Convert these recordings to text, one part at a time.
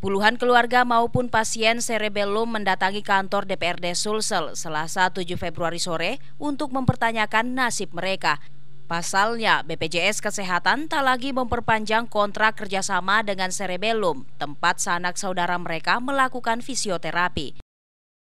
Puluhan keluarga maupun pasien cerebellum mendatangi kantor DPRD Sulsel Selasa 7 Februari sore untuk mempertanyakan nasib mereka. Pasalnya, BPJS Kesehatan tak lagi memperpanjang kontrak kerjasama dengan Cerebellum, tempat sanak saudara mereka melakukan fisioterapi.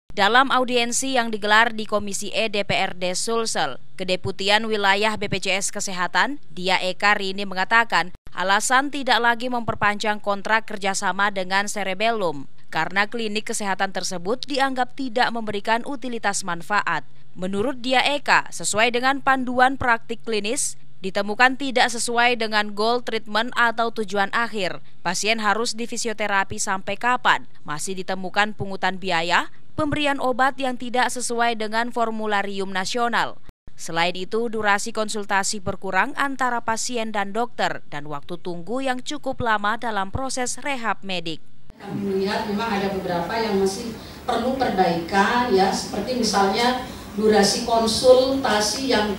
Dalam audiensi yang digelar di Komisi E DPRD Sulsel, Kedeputian Wilayah BPJS Kesehatan, Dia Eka Rini mengatakan, alasan tidak lagi memperpanjang kontrak kerjasama dengan Cerebellum karena klinik kesehatan tersebut dianggap tidak memberikan utilitas manfaat. Menurut Dia Eka, sesuai dengan panduan praktik klinis, ditemukan tidak sesuai dengan goal treatment atau tujuan akhir. Pasien harus difisioterapi sampai kapan? Masih ditemukan pungutan biaya, pemberian obat yang tidak sesuai dengan formularium nasional. Selain itu, durasi konsultasi berkurang antara pasien dan dokter dan waktu tunggu yang cukup lama dalam proses rehab medik. Kami melihat memang ada beberapa yang masih perlu perbaikan, ya, seperti misalnya durasi konsultasi yang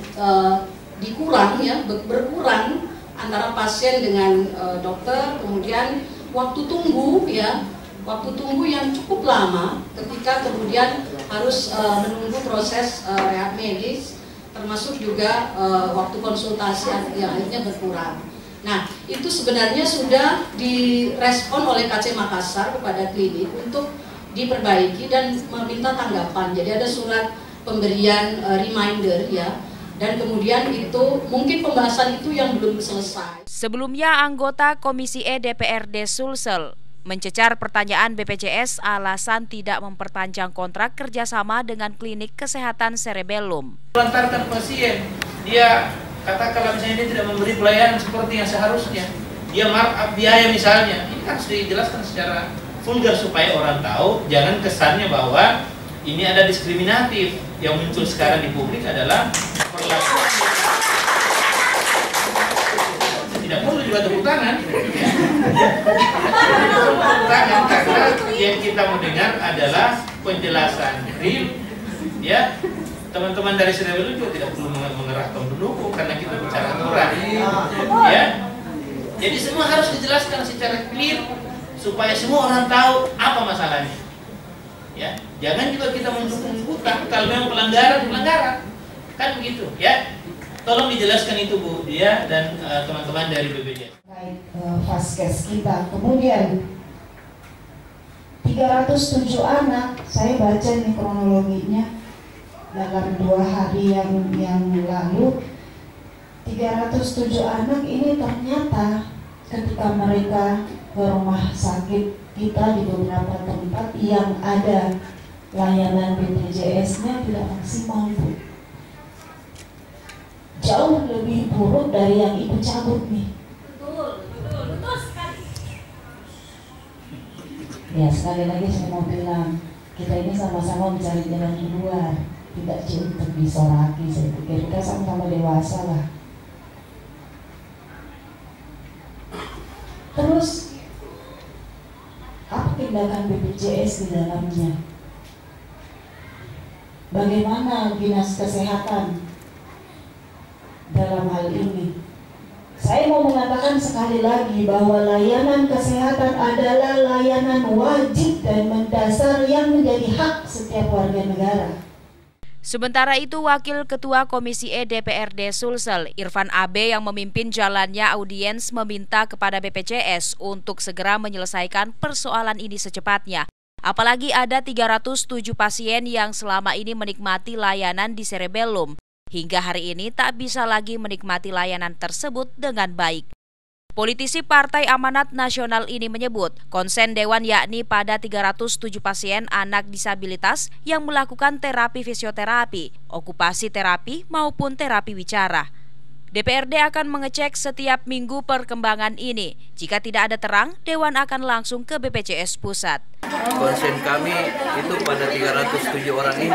berkurang antara pasien dengan dokter, kemudian waktu tunggu, ya. Waktu tunggu yang cukup lama ketika kemudian harus menunggu proses rehab medis, termasuk juga waktu konsultasi yang akhirnya berkurang. Nah, itu sebenarnya sudah direspon oleh KC Makassar kepada klinik untuk diperbaiki dan meminta tanggapan. Jadi ada surat pemberian reminder, ya. Dan kemudian itu mungkin pembahasan itu yang belum selesai. Sebelumnya anggota Komisi E DPRD Sulsel mencecar pertanyaan BPJS alasan tidak memperpanjang kontrak kerjasama dengan klinik kesehatan Cerebellum. Melantarkan pasien, dia katakanlah misalnya dia tidak memberi pelayanan seperti yang seharusnya, dia markup biaya misalnya, ini kan sudah dijelaskan secara vulgar supaya orang tahu, jangan kesannya bahwa ini ada diskriminatif. Yang muncul sekarang di publik adalah perlakuan tidak perlu juga tepuk tangan. Karena yang kita mau dengar adalah penjelasan real, ya. Teman-teman dari Cerebellum juga tidak perlu mengerahkan pendukung karena kita bicara aturan, ya. Jadi semua harus dijelaskan secara clear supaya semua orang tahu apa masalahnya, ya. Jangan juga kita mendukung hutang kalau memang pelanggaran, kan begitu, ya. Tolong dijelaskan itu Bu Dia dan teman-teman dari BPJS. Baik, Vaskes kita. Kemudian 307 anak, saya baca nih kronologinya dalam 2 hari yang lalu. 307 anak ini ternyata ketika mereka ke rumah sakit kita di beberapa tempat yang ada layanan BPJS-nya tidak maksimal, Bu. Jauh lebih buruk dari yang Ibu cabut nih. Betul sekali. Ya, sekali lagi saya mau bilang, kita ini sama-sama mencari jalan keluar, tidak untuk disoraki. Saya pikir kita sama-sama dewasa lah. Terus, apa tindakan BPJS di dalamnya? Bagaimana Dinas Kesehatan dalam hal ini? Saya mau mengatakan sekali lagi bahwa layanan kesehatan adalah layanan wajib dan mendasar yang menjadi hak setiap warga negara. Sementara itu, Wakil Ketua Komisi E DPRD Sulsel, Irfan Abe yang memimpin jalannya audiens meminta kepada BPJS untuk segera menyelesaikan persoalan ini secepatnya. Apalagi ada 307 pasien yang selama ini menikmati layanan di Cerebellum. Hingga hari ini tak bisa lagi menikmati layanan tersebut dengan baik. Politisi Partai Amanat Nasional ini menyebut konsen Dewan yakni pada 307 pasien anak disabilitas yang melakukan terapi fisioterapi, okupasi terapi maupun terapi wicara. DPRD akan mengecek setiap minggu perkembangan ini. Jika tidak ada terang, Dewan akan langsung ke BPJS Pusat. Konsen kami itu pada 307 orang ini.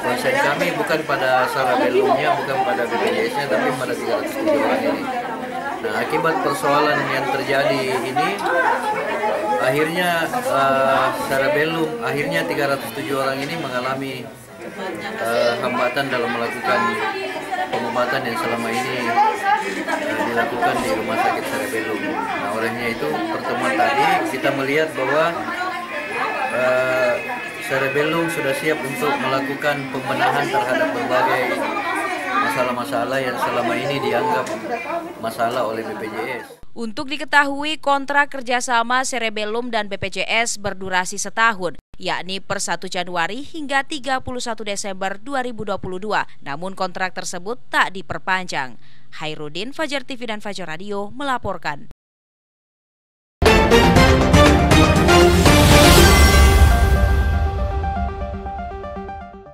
Konsen kami bukan pada Cerebellumnya, bukan pada BPJS-nya, tapi pada 307 orang ini. Nah, akibat persoalan yang terjadi ini, akhirnya Cerebellum, akhirnya 307 orang ini mengalami hambatan dalam melakukan pengobatan pengobatan yang selama ini dilakukan di Rumah Sakit Cerebellum. Nah, olehnya itu pertemuan tadi kita melihat bahwa Cerebellum sudah siap untuk melakukan pembenahan terhadap berbagai masalah-masalah yang selama ini dianggap masalah oleh BPJS. Untuk diketahui, kontrak kerjasama Cerebellum dan BPJS berdurasi setahun, yakni per 1 Januari hingga 31 Desember 2022. Namun kontrak tersebut tak diperpanjang. Hairudin, Fajar TV dan Fajar Radio melaporkan.